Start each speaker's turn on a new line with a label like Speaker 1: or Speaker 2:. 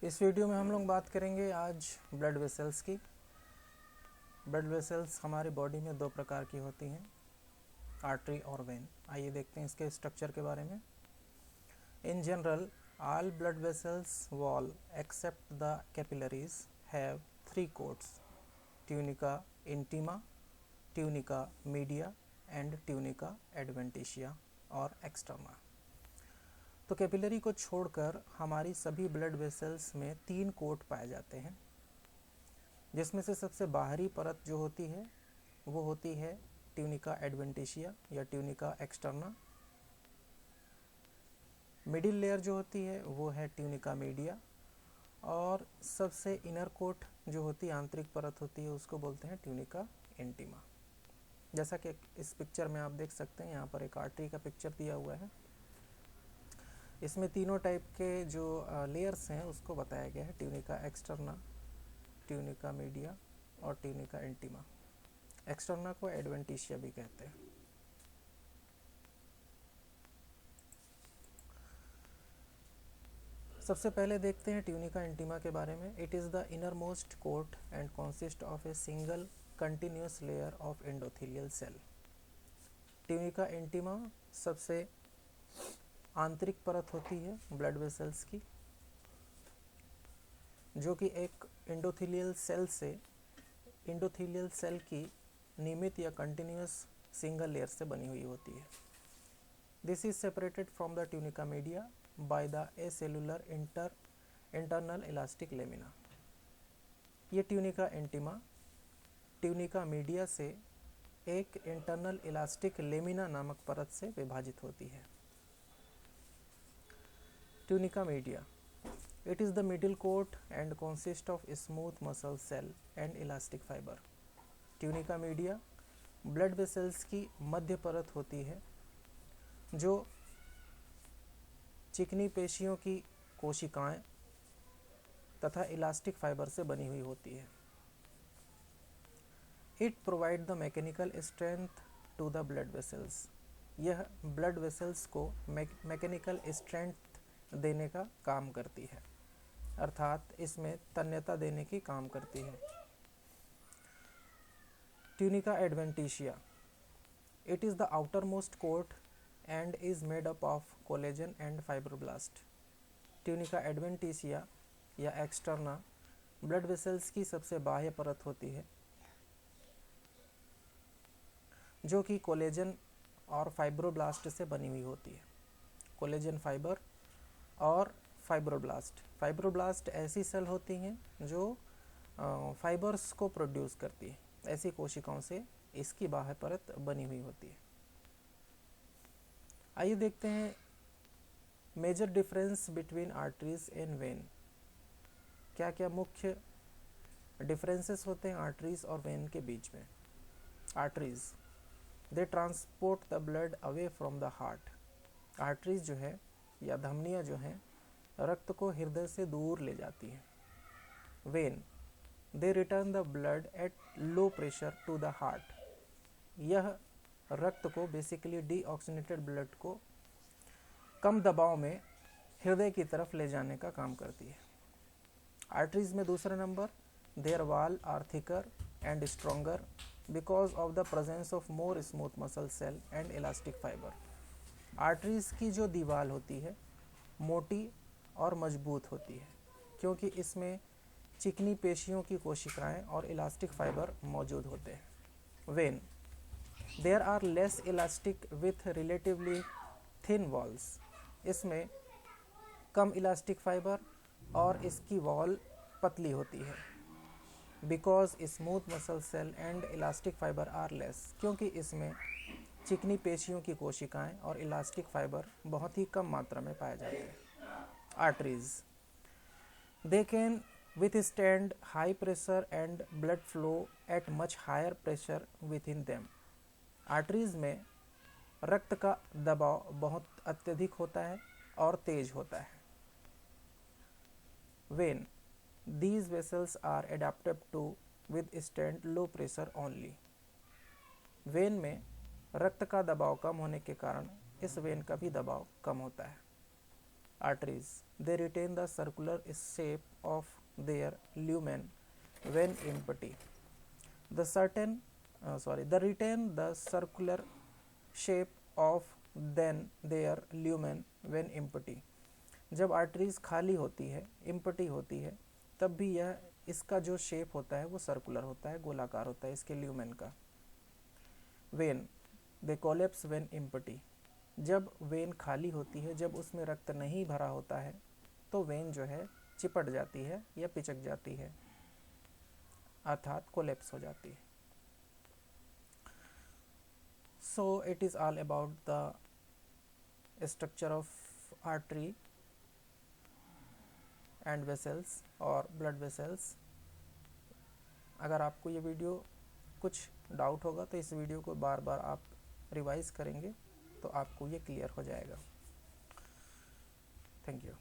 Speaker 1: इस वीडियो में हम लोग बात करेंगे आज ब्लड वेसल्स की। ब्लड वेसल्स हमारी बॉडी में दो प्रकार की होती हैं, आर्टरी और वेन। आइए देखते हैं इसके स्ट्रक्चर के बारे में। In general all blood vessels wall except the capillaries have three coats: tunica intima, tunica media and tunica adventitia और externa। तो कैपिलरी को छोड़कर हमारी सभी ब्लड वेसल्स में तीन कोट पाए जाते हैं, जिसमें से सबसे बाहरी परत जो होती है वो होती है ट्यूनिका एडवेंटिशिया या ट्यूनिका एक्सटर्ना। मिडिल लेयर जो होती है वो है ट्यूनिका मीडिया, और सबसे इनर कोट जो होती है, आंतरिक परत होती है, उसको बोलते हैं ट्यूनिका इंटीमा। जैसा कि इस पिक्चर में आप देख सकते हैं, यहाँ पर एक आर्टरी का पिक्चर दिया हुआ है। इसमें तीनों टाइप के जो लेयर्स हैं उसको बताया गया है, ट्यूनिका एक्सटर्ना, ट्यूनिका मीडिया और ट्यूनिका इंटीमा। एक्सटर्ना को एडवेंटिशिया भी कहते हैं। सबसे पहले देखते हैं ट्यूनिका इंटीमा के बारे में। It is the innermost coat and consist of a single continuous layer of endothelial cell. Tunica intima सबसे आंतरिक परत होती है ब्लड वेसल्स की, जो कि एक एंडोथेलियल सेल की नियमित या कंटिन्यूस सिंगल लेयर से बनी हुई होती है। This is separated from the tunica media by the acellular internal elastic lamina. ये ट्यूनिका इंटीमा ट्यूनिका मीडिया से एक इंटरनल इलास्टिक लेमिना नामक परत से विभाजित होती है। Tunica media, it is the middle coat and consists of smooth muscle cell and elastic fiber। Tunica media blood vessels की मध्य परत होती है, जो चिकनी पेशियों की कोशिकाएं तथा इलास्टिक फाइबर से बनी हुई होती है। It provide the mechanical strength to the blood vessels. यह ब्लड वेसल्स को मैकेनिकल स्ट्रेंथ देने का काम करती है, अर्थात इसमें तन्यता देने की काम करती है। Tunica adventitia, it is the outermost coat and is made up of collagen and fibroblast. Tunica adventitia या एक्सटर्ना ब्लड वेसल्स की सबसे बाह्य परत होती है, जो कि कोलेजन और फाइब्रोब्लास्ट से बनी हुई होती है। कोलेजन फाइबर और फाइब्रोब्लास्ट ऐसी सेल होती हैं जो फाइबर्स को प्रोड्यूस करती है। ऐसी कोशिकाओं से इसकी बाह्य परत बनी हुई होती है। आइए देखते हैं major difference between arteries and vein. क्या क्या मुख्य डिफरेंसेस होते हैं आर्टरीज और वेन के बीच में। Arteries, they transport the blood away from the heart. Arteries जो है या धमनियाँ जो हैं, रक्त को हृदय से दूर ले जाती हैं। Vein, they return the blood at low pressure to the heart. यह रक्त को बेसिकली डीऑक्सीनेटेड ब्लड को कम दबाव में हृदय की तरफ ले जाने का काम करती है। आर्टरीज में दूसरा number, their wall are thicker and stronger because of the presence of more smooth muscle cell and elastic fibre. Arteries की जो दीवार होती है मोटी और मजबूत होती है, क्योंकि इसमें चिकनी पेशियों की कोशिकाएं और इलास्टिक फाइबर मौजूद होते हैं। Vein, there are less elastic with relatively thin walls. इसमें कम इलास्टिक फाइबर और इसकी वॉल पतली होती है। Because smooth muscle cell and elastic fibre are less, क्योंकि इसमें चिकनी पेशियों की कोशिकाएं और इलास्टिक फाइबर बहुत ही कम मात्रा में पाए जाते हैं। Arteries, they can withstand high pressure and blood flow at much higher pressure within them। Arteries में रक्त का दबाव बहुत अत्यधिक होता है और तेज होता है। When, these vessels are adapted to withstand low pressure only। When में रक्त का दबाव कम होने के कारण इस वेन का भी दबाव कम होता है। arteries. They retain the circular shape of their lumen when empty. They retain the circular shape of then their lumen when empty. जब आर्टरीज खाली होती है, इम्पटी होती है, तब भी यह इसका जो शेप होता है वो सर्कुलर होता है, गोलाकार होता है इसके ल्यूमेन का. When they collapse when empty. जब वेन खाली होती है, जब उसमें रक्त नहीं भरा होता है, तो वेन जो है चिपट जाती है या पिचक जाती है, अर्थात कोलेप्स हो जाती है. So it is all about the structure of artery and vessels और ब्लड वेसल्स. अगर आपको ये वीडियो कुछ डाउट होगा तो इस वीडियो को बार बार आप रिवाइज करेंगे तो आपको ये क्लियर हो जाएगा. Thank you.